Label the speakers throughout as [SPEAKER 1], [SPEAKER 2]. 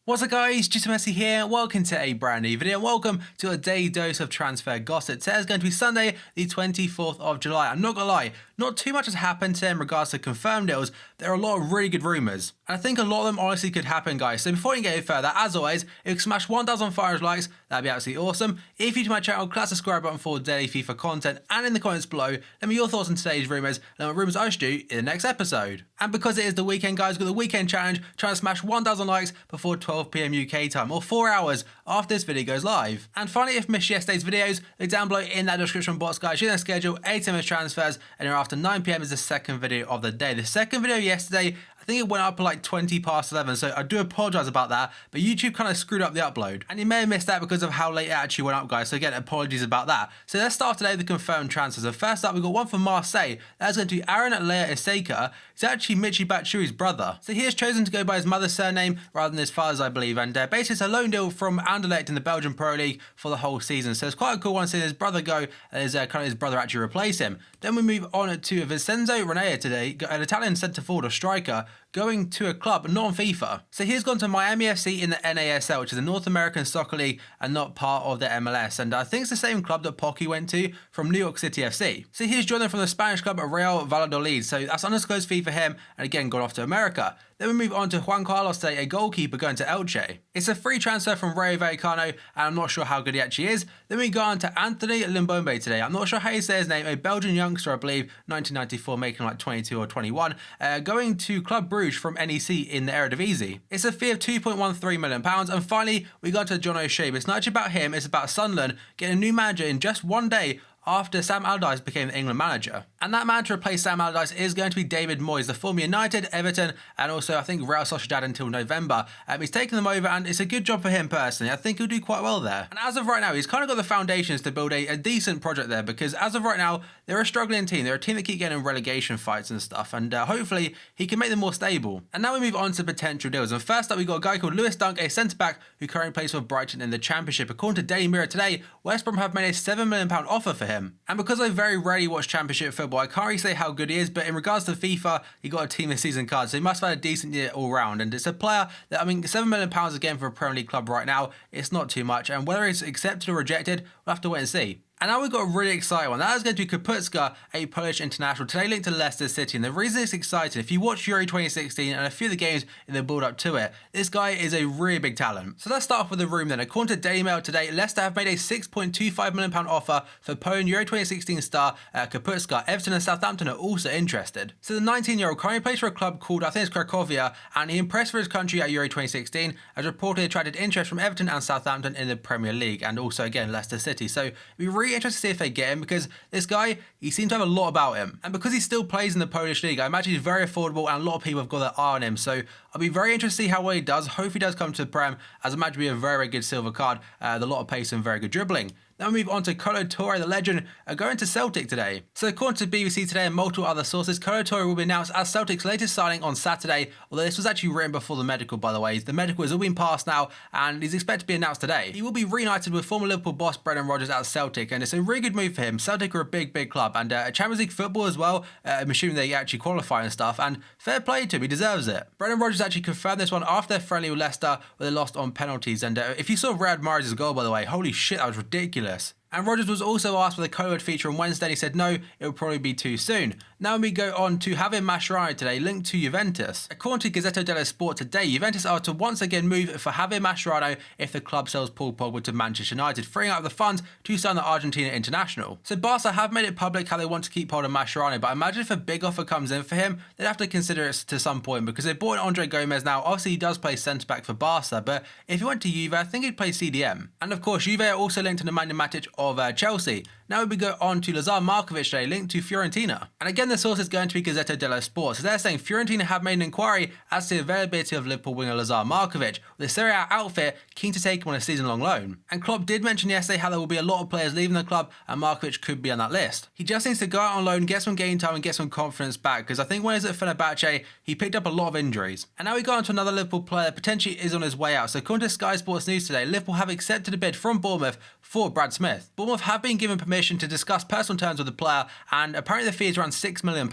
[SPEAKER 1] What's up guys, just Messi here, welcome to a brand new video and welcome to a daily dose of transfer gossip. Today is going to be Sunday the 24th of July. I'm not gonna lie, not too much has happened today in regards to confirmed deals. There are a lot of really good rumours and I think a lot of them honestly could happen guys. So before you get any further, as always, if you can smash 1,500 likes, that'd be absolutely awesome. If you're to my channel, click the subscribe button for daily FIFA content and in the comments below, let me know your thoughts on today's rumours and what rumours I should do in the next episode. And because it is the weekend guys, we've got the weekend challenge, trying to smash 1,000 likes before 12 PM UK time, or 4 hours after this video goes live. And finally, if you missed yesterday's videos, look down below in that description box guys. You can schedule 8 MS transfers and then after 9 PM is the second video of the day. The second video yesterday, I think it went up at like 20 past 11, so I do apologise about that, but YouTube kind of screwed up the upload. And you may have missed that because of how late it actually went up, guys, so again, apologies about that. So let's start today with the confirmed transfers. So first up, we've got one from Marseille. That's going to be Aaron Lea Iseka. He's actually Michy Batshuayi's brother. So he has chosen to go by his mother's surname rather than his father's, I believe, and basically it's a loan deal from Anderlecht in the Belgian Pro League for the whole season. So it's quite a cool one seeing his brother go and his brother actually replace him. Then we move on to Vincenzo Renea today, an Italian centre forward or striker, going to a club not on FIFA. So he's gone to Miami FC in the NASL, which is the North American Soccer League and not part of the MLS. And I think it's the same club that Pocky went to from New York City FC. So he's joining from the Spanish club Real Valladolid. So that's undisclosed fee for him and again gone off to America. Then we move on to Juan Carlos today, a goalkeeper going to Elche. It's a free transfer from Rayo Vallecano and I'm not sure how good he actually is. Then we go on to Anthony Limbombe today. I'm not sure how you say his name, a Belgian youngster I believe, 1994, making like 22 or 21, going to Club Bruges from NEC in the Eredivisie. It's a fee of £2.13 million. And finally, we got to John O'Shea. It's not actually about him, it's about Sunderland getting a new manager in just one day after Sam Allardyce became the England manager. And that man to replace Sam Allardyce is going to be David Moyes, the former United, Everton, and also I think Real Sociedad until November. He's taken them over and it's a good job for him personally. I think he'll do quite well there. And as of right now, he's kind of got the foundations to build a decent project there because as of right now, they're a struggling team. They're a team that keep getting in relegation fights and stuff and hopefully he can make them more stable. And now we move on to potential deals. And first up, we've got a guy called Lewis Dunk, a centre-back who currently plays for Brighton in the Championship. According to Daily Mirror today, West Brom have made a £7 million offer for him. And because I very rarely watch Championship football, I can't really say how good he is, but in regards to FIFA, he got a team of season card, so he must have had a decent year all round. And it's a player that, I mean, £7 million again for a Premier League club right now, it's not too much. And whether it's accepted or rejected, we'll have to wait and see. And now we've got a really exciting one. That is going to be Kapustka, a Polish international, today linked to Leicester City. And the reason it's exciting, if you watch Euro 2016 and a few of the games in the build-up to it, this guy is a really big talent. So let's start off with the room then. According to Daily Mail today, Leicester have made a £6.25 million offer for Poland Euro 2016 star Kapustka. Everton and Southampton are also interested. So the 19-year-old currently plays for a club called, I think it's Cracovia, and he impressed for his country at Euro 2016, as reportedly attracted interest from Everton and Southampton in the Premier League, and also again Leicester City. So it'd be really interesting to see if they get him because this guy, he seems to have a lot about him. And because he still plays in the Polish league, I imagine he's very affordable and a lot of people have got their eye on him. So I'll be very interested to see how well he does. Hope he does come to the Prem, as I imagine be a very, very good silver card, with a lot of pace and very good dribbling. Then we move on to Kolo Touré, the legend, going to Celtic today. So according to BBC today and multiple other sources, Kolo Touré will be announced as Celtic's latest signing on Saturday, although this was actually written before the medical, by the way. The medical has all been passed now and he's expected to be announced today. He will be reunited with former Liverpool boss Brendan Rodgers at Celtic and it's a really good move for him. Celtic are a big, big club and Champions League football as well. I'm assuming they actually qualify and stuff, and fair play to him, he deserves it. Brendan Rodgers actually confirmed this one after their friendly with Leicester where they lost on penalties, and if you saw Mahrez's goal, by the way, holy shit, that was ridiculous. And Rodgers was also asked whether Kolo would feature on Wednesday and he said no, it would probably be too soon. Now we go on to Javier Mascherano today, linked to Juventus. According to Gazzetta dello Sport today, Juventus are to once again move for Javier Mascherano if the club sells Paul Pogba to Manchester United, freeing up the funds to sign the Argentina international. So Barca have made it public how they want to keep hold of Mascherano, but imagine if a big offer comes in for him, they'd have to consider it to some point because they bought Andre Gomez now. Obviously he does play centre-back for Barca, but if he went to Juve, I think he'd play CDM. And of course, Juve are also linked to Nemanja Matic of Chelsea. Now we go on to Lazar Markovic today, linked to Fiorentina. And again, the source is going to be Gazzetta dello Sport. So they're saying Fiorentina have made an inquiry as to the availability of Liverpool winger Lazar Markovic, with the Serie A outfit keen to take him on a season-long loan. And Klopp did mention yesterday how there will be a lot of players leaving the club and Markovic could be on that list. He just needs to go out on loan, get some game time and get some confidence back, because I think when he was at Fenerbahce, he picked up a lot of injuries. And now we go on to another Liverpool player that potentially is on his way out. So according to Sky Sports News today, Liverpool have accepted a bid from Bournemouth for Brad Smith. Bournemouth have been given permission permission to discuss personal terms with the player, and apparently the fee is around £6 million.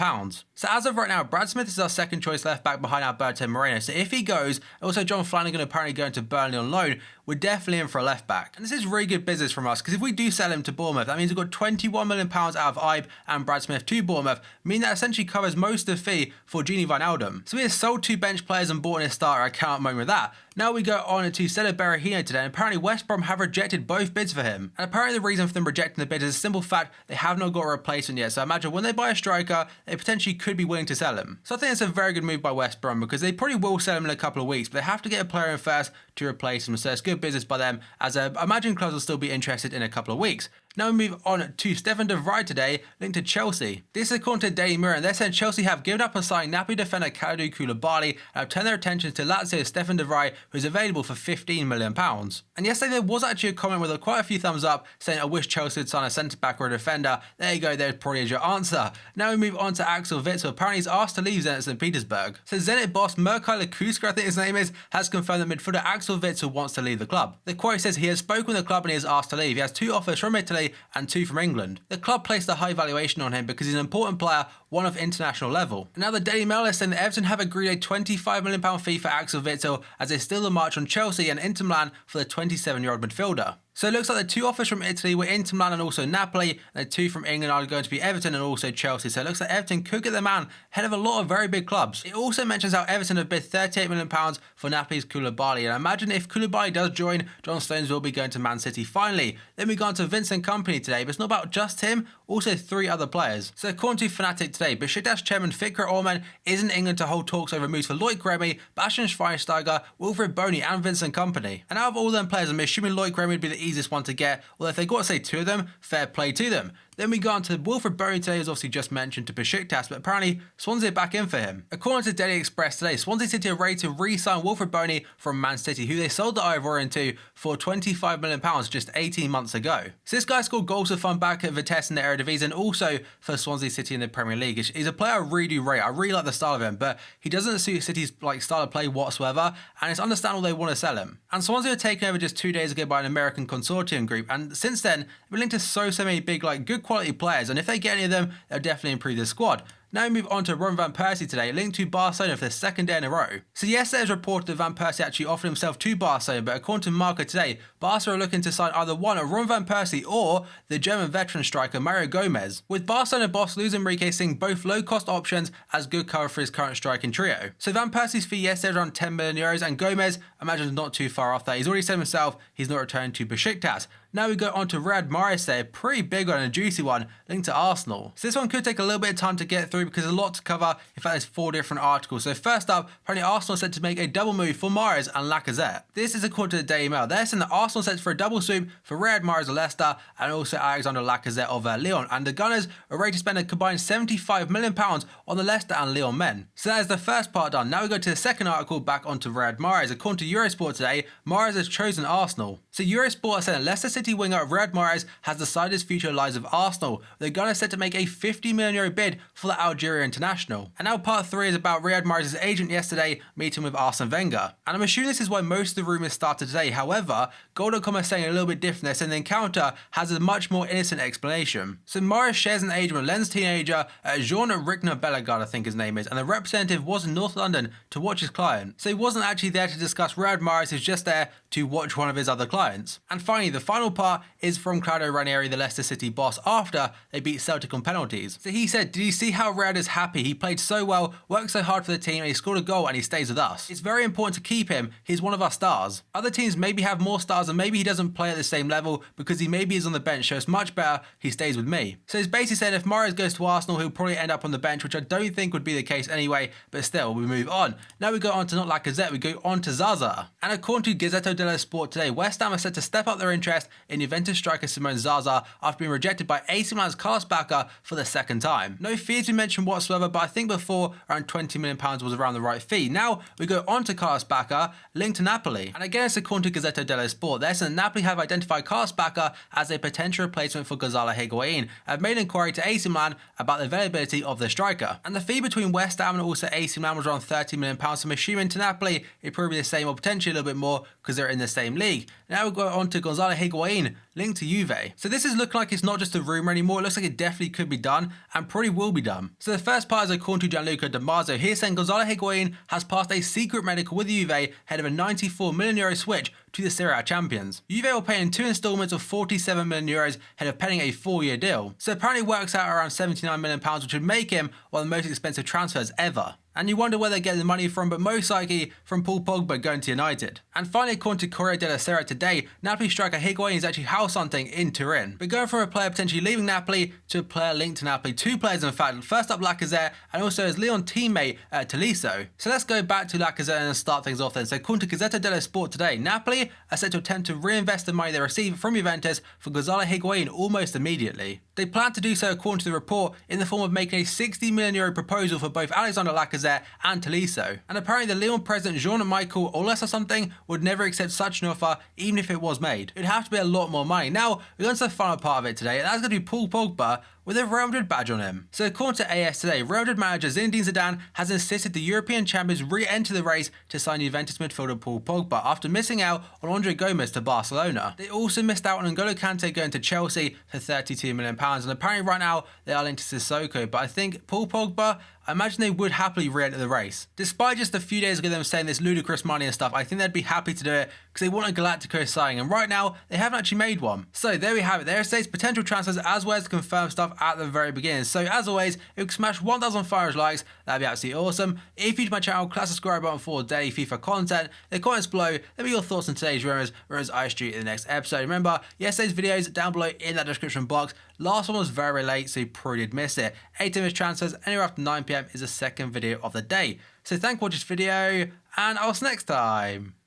[SPEAKER 1] So as of right now, Brad Smith is our second choice left back behind Alberto Moreno. So if he goes, also John Flanagan apparently going to Burnley on loan, we're definitely in for a left back. And this is really good business from us, because if we do sell him to Bournemouth, that means we've got £21 million out of Ibe and Brad Smith to Bournemouth, meaning that essentially covers most of the fee for Gini Wijnaldum. So we have sold 2 bench players and bought in a starter. I can't moan with that. Now we go on to Cedar Berahino today, and apparently West Brom have rejected both bids for him. And apparently the reason for them rejecting the bid is a simple fact: they have not got a replacement yet. So I imagine when they buy a striker, they potentially could be willing to sell him. So I think it's a very good move by West Brom, because they probably will sell him in a couple of weeks, but they have to get a player in first to replace him. So it's good business by them, as I imagine clubs will still be interested in a couple of weeks. Now we move on to Stefan de Vrij today, linked to Chelsea. This is according to Daily Mirror, and they said Chelsea have given up on signing Napoli defender Kalidou Koulibaly and have turned their attention to Lazio's Stefan de Vrij, who is available for £15 million. And yesterday there was actually a comment with quite a few thumbs up saying, I wish Chelsea would sign a centre-back or a defender. There you go, there's probably your answer. Now we move on to Axel Witsel. Apparently he's asked to leave Zenit St. Petersburg. So Zenit boss Mirko Lakuska, I think his name is, has confirmed that midfielder Axel Witsel wants to leave the club. The quote says he has spoken with the club and he has asked to leave. He has 2 offers from Italy and 2 from England. The club placed a high valuation on him because he's an important player, one of international level. And now the Daily Mail is saying that Everton have agreed a £25 million fee for Axel Witsel as they steal the march on Chelsea and Inter Milan for the 27-year-old midfielder. So it looks like the 2 offers from Italy were Inter Milan and also Napoli, and the 2 from England are going to be Everton and also Chelsea. So it looks like Everton could get the man ahead of a lot of very big clubs. It also mentions how Everton have bid £38 million for Napoli's Koulibaly, and I imagine if Koulibaly does join, John Stones will be going to Man City finally. Then we go on to Vincent Kompany today, but it's not about just him, also 3 other players. So according to Fnatic today, Besiktas chairman Fikret Orman is in England to hold talks over moves for Loic Remy, Bastian Schweinsteiger, Wilfried Bony and Vincent Kompany. And out of all them players, I'm assuming Loic Remy would be the easiest one to get, although if they got to say 2 of them, fair play to them. Then we go on to Wilfried Bony today, who's obviously just mentioned to Besiktas, but apparently Swansea are back in for him. According to Daily Express today, Swansea City are ready to re-sign Wilfried Bony from Man City, who they sold the Ivorian to for £25 million just 18 months ago. So this guy scored goals for fun back at Vitesse in the Eredivisie and also for Swansea City in the Premier League. He's a player I really do rate. I really like the style of him, but he doesn't suit City's style of play whatsoever, and it's understandable they want to sell him. And Swansea were taken over just 2 days ago by an American consortium group, and since then, they've been linked to so many big, good quality players, and if they get any of them, they'll definitely improve the squad. Now we move on to Ron Van Persie today, linked to Barcelona for the 2nd day in a row. So yesterday it was reported that Van Persie actually offered himself to Barcelona, but according to Marca today, Barca are looking to sign either one of Ron Van Persie or the German veteran striker Mario Gomez, with Barcelona boss Luis Enrique seeing both low-cost options as good cover for his current striking trio. So Van Persie's fee yesterday was around €10 million, and Gomez, I imagine, is not too far off that. He's already said himself he's not returning to Besiktas. Now we go on to Riyad Mahrez today, a pretty big one and a juicy one, linked to Arsenal. So this one could take a little bit of time to get through because there's a lot to cover. In fact, there's 4 different articles. So first up, apparently Arsenal said to make a double move for Mahrez and Lacazette. This is according to the Daily Mail. They're saying that Arsenal sets for a double swoop for Riyad Mahrez of Leicester and also Alexander Lacazette of Lyon. And the Gunners are ready to spend a combined £75 million on the Leicester and Lyon men. So that is the first part done. Now we go to the second article, back onto Riyad Mahrez. According to Eurosport today, Mahrez has chosen Arsenal. So Eurosport are saying Leicester City winger Riyad Mahrez has decided his future lies with Arsenal. The Gunners set to make a €50 million bid for the Algeria international. And now part 3 is about Riyad Mahrez's agent yesterday meeting with Arsene Wenger. And I'm assuming this is why most of the rumours started today. However, Goal.com is saying a little bit different. They're saying the encounter has a much more innocent explanation. So Mahrez shares an agent with Lens teenager Jean Rickner Bellegarde, I think his name is, and the representative was in North London to watch his client. So he wasn't actually there to discuss Riyad Mahrez, he was just there to watch one of his other clients. And finally, the final part is from Claudio Ranieri, the Leicester City boss, after they beat Celtic on penalties. So he said, "Did you see how Riyad is happy? He played so well, worked so hard for the team, and he scored a goal and he stays with us. It's very important to keep him. He's one of our stars. Other teams maybe have more stars and maybe he doesn't play at the same level because he maybe is on the bench, so it's much better he stays with me." So he's basically saying if Mahrez goes to Arsenal, he'll probably end up on the bench, which I don't think would be the case anyway, but still, we move on. Now we go on to not Lacazette, we go on to Zaza. And according to Gazzetta dello Sport today, West Ham are set to step up their interest in Juventus striker Simone Zaza after being rejected by AC Milan's Carlos Bacca for the 2nd time. No fees been mentioned whatsoever, but I think before around £20 million was around the right fee. Now we go on to Carlos Bacca, linked to Napoli. And again, it's according to Gazzetta dello Sport. They're saying Napoli have identified Carlos Bacca as a potential replacement for Gonzalo Higuaín and have made an inquiry to AC Milan about the availability of the striker. And the fee between West Ham and also AC Milan was around £30 million, so I'm assuming to Napoli it'd probably be the same or potentially a little bit more because they're in the same league. Now we go on to Gonzalo Higuaín. Higuaín linked to Juve. So this is looking like it's not just a rumour anymore, it looks like it definitely could be done and probably will be done. So the first part is according to Gianluca Di Marzio, he's saying Gonzalo Higuaín has passed a secret medical with Juve ahead of a €94 million switch to the Serie A champions. Juve will pay in 2 instalments of €47 million ahead of penning a 4-year deal. So apparently it works out around £79 million, which would make him one of the most expensive transfers ever. And you wonder where they're getting the money from, but most likely from Paul Pogba going to United. And finally, according to Corriere della Sera today, Napoli striker Higuaín is actually house hunting in Turin. But going from a player potentially leaving Napoli to a player linked to Napoli, 2 players in fact, first up LACAZETTE and also his Lyon teammate Tolisso. So let's go back to LACAZETTE and start things off then. So according to Gazzetta dello Sport today, Napoli are set to attempt to reinvest the money they receive from Juventus for Gonzalo Higuaín almost immediately. They plan to do so, according to the report, in the form of making a €60 million proposal for both Alexander Lacazette and Tolisso. And apparently the Lyon president Jean-Michel Aulas or something would never accept such an offer, even if it was made. It'd have to be a lot more money. Now, we're going to the final part of it today, and that's going to be Paul Pogba with a Real Madrid badge on him. So according to AS today, Real Madrid manager Zinedine Zidane has insisted the European champions re-enter the race to sign Juventus midfielder Paul Pogba after missing out on Andre Gomes to Barcelona. They also missed out on N'Golo Kante going to Chelsea for £32 million, and apparently right now they are linked to Sissoko, but I think Paul Pogba, I imagine they would happily re-enter the race. Despite just a few days ago them saying this ludicrous money and stuff, I think they'd be happy to do it because they want a Galactico signing, and right now they haven't actually made one. So there we have it. There are today's potential transfers as well as confirmed stuff at the very beginning. So as always, if you can smash 1,500 likes, that'd be absolutely awesome. If you're new to my channel, click the subscribe button for daily FIFA content. In the comments below, let me know your thoughts on today's rumors I street in the next episode. Remember, yesterday's videos down below in that description box. Last one was very late, so you probably did miss it. 8 AM transfers, anywhere after 9 PM is the second video of the day. So thank you for watching this video, and I'll see you next time.